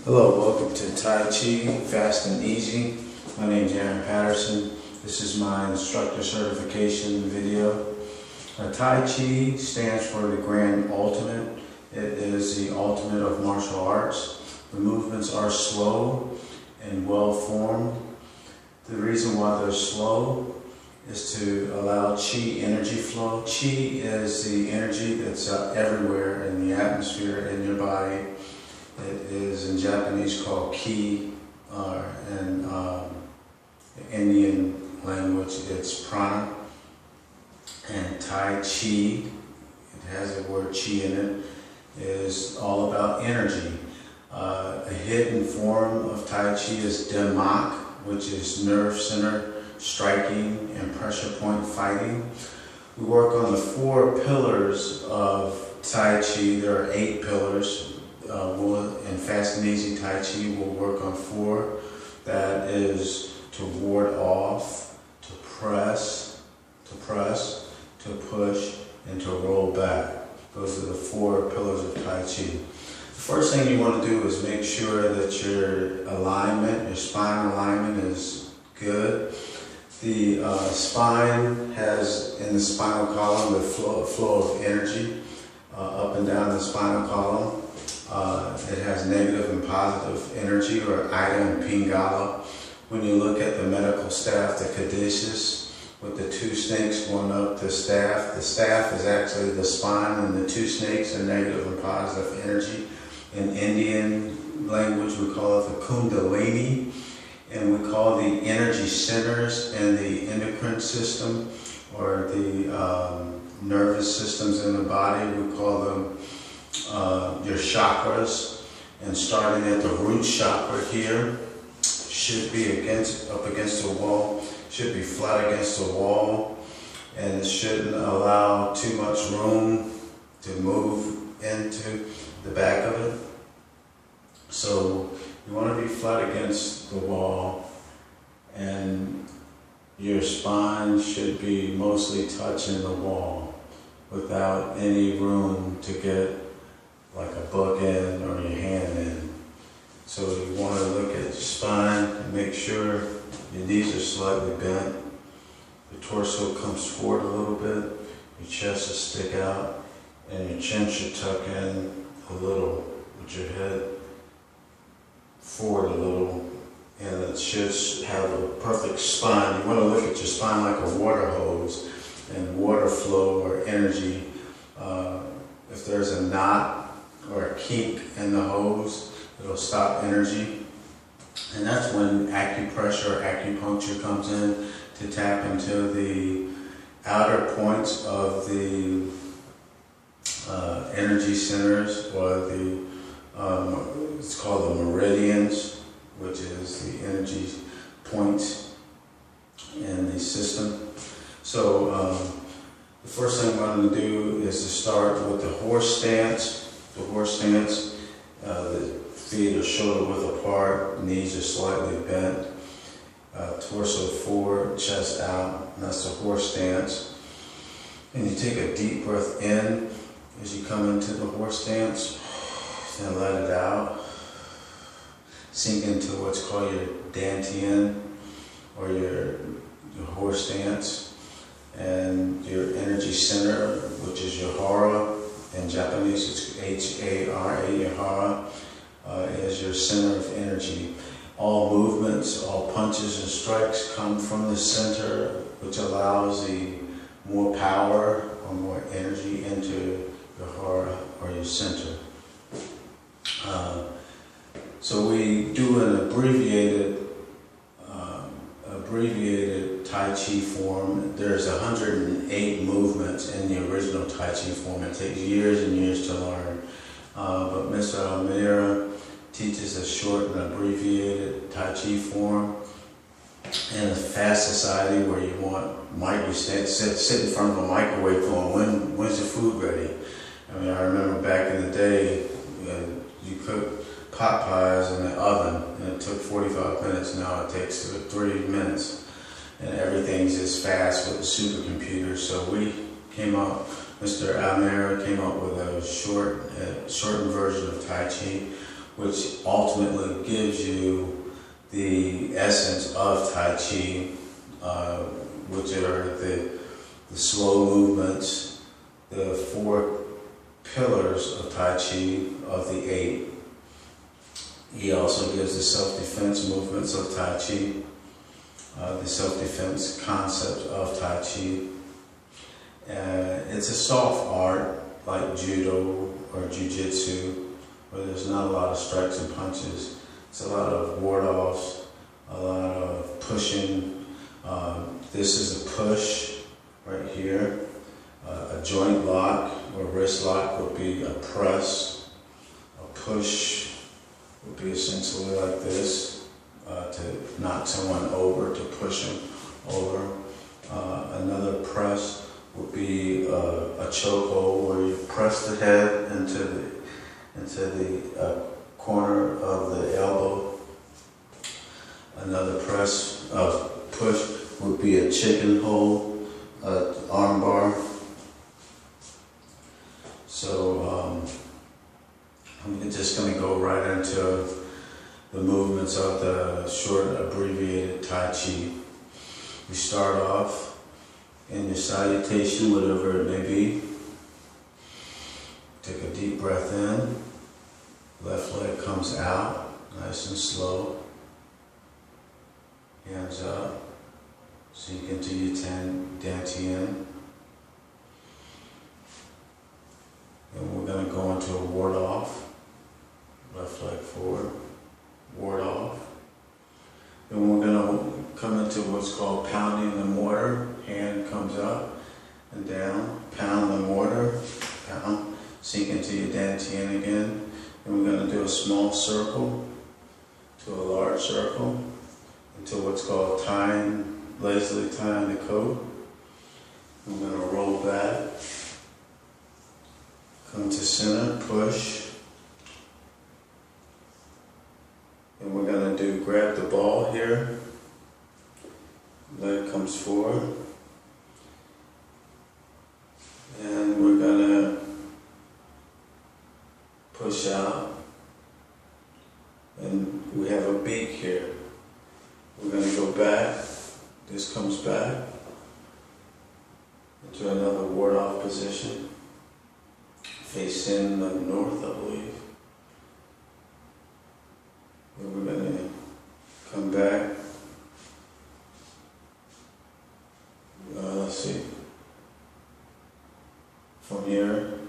Hello, welcome to Tai Chi Fast and Easy. My name is Aaron Patterson. This is my instructor certification video. Tai Chi stands for the Grand Ultimate. It is the ultimate of martial arts. The movements are slow and well formed. The reason why they're slow is to allow Chi energy flow. Chi is the energy that's everywhere in the atmosphere, in your body. It is in Japanese called ki, in the Indian language it's prana. And Tai Chi, it has the word chi in it, is all about energy. A hidden form of Tai Chi is Demak, which is nerve center striking and pressure point fighting. We work on the 4 pillars of Tai Chi. There are 8 pillars. In Fast and Easy Tai Chi, we'll work on 4. That is to ward off, to press, to push, and to roll back. Those are the 4 pillars of Tai Chi. The first thing you want to do is make sure that your alignment, your spine alignment is good. The spine has, in the spinal column, the flow of energy up and down the spinal column. It has negative and positive energy, or Ida and Pingala. When you look at the medical staff, the caduceus, with the 2 snakes going up the staff is actually the spine, and the 2 snakes are negative and positive energy. In Indian language, we call it the Kundalini, and we call the energy centers in the endocrine system, or the nervous systems in the body, we call them your chakras. And starting at the root chakra here, should be up against the wall, should be flat against the wall, and it shouldn't allow too much room to move into the back of it. So you want to be flat against the wall, and your spine should be mostly touching the wall without any room to get like a book in or your hand in. So you want to look at your spine and make sure your knees are slightly bent, your torso comes forward a little bit, your chest will stick out, and your chin should tuck in a little with your head forward a little, and it should have a perfect spine. You want to look at your spine like a water hose, and water flow or energy. If there's a knot or a kink in the hose, it'll stop energy. And that's when acupressure or acupuncture comes in, to tap into the outer points of the energy centers, or it's called the meridians, which is the energy points in the system. So the first thing I'm going to do is to start with the horse stance. The horse stance, the feet are shoulder width apart, knees are slightly bent, torso forward, chest out, and that's the horse stance. And you take a deep breath in as you come into the horse stance, then let it out. Sink into what's called your dantian, or your horse stance, and your energy center, which is your hara. In Japanese, it's H-A-R-A, your hara, is your center of energy. All movements, all punches and strikes come from the center, which allows the more power or more energy into your hara, or your center. So we do an abbreviated Tai Chi form. There's 108 movements in the original Tai Chi form. It takes years and years to learn. But Mr. Almeida teaches a short and abbreviated Tai Chi form. In a fast society where you want sit in front of a microwave going, when's the food ready? I mean, I remember back in the day, you cook pot pies in the oven, and it took 45 minutes. Now it takes 3 minutes. And everything's just fast with the supercomputer. So we came up, Mr. Almeida came up with a shortened version of Tai Chi, which ultimately gives you the essence of Tai Chi, which are the slow movements, the 4 pillars of Tai Chi of the 8. He also gives the self-defense movements of Tai Chi, the self-defense concept of Tai Chi. It's a soft art like judo or jiu-jitsu, where there's not a lot of strikes and punches. It's a lot of ward-offs, a lot of pushing. This is a push right here. A joint lock or wrist lock would be a press. A push would be essentially like this, to knock someone over, to push them over. Another press would be a chokehold, where you press the head into the corner of the elbow. Another push would be a chicken hold, arm bar. So I'm just going to go right into the movements of the short abbreviated Tai Chi. You start off in your salutation, whatever it may be. Take a deep breath in. Left leg comes out, nice and slow. Hands up. Sink into your dantian. And we're going to go into a ward off. Left leg forward. Ward off. Then we're going to come into what's called pounding the mortar. Hand comes up and down. Pound the mortar. Pound. Sink into your dantian again. And we're going to do a small circle to a large circle into what's called lazily tying the coat. I'm going to roll back. Come to center, push. And we're going to grab the ball here. Leg comes forward. And we're going to push out. And we have a beak here. We're going to go back. This comes back into another ward-off position. Facing the north, I believe. And we're going to come back. Let's see. From here,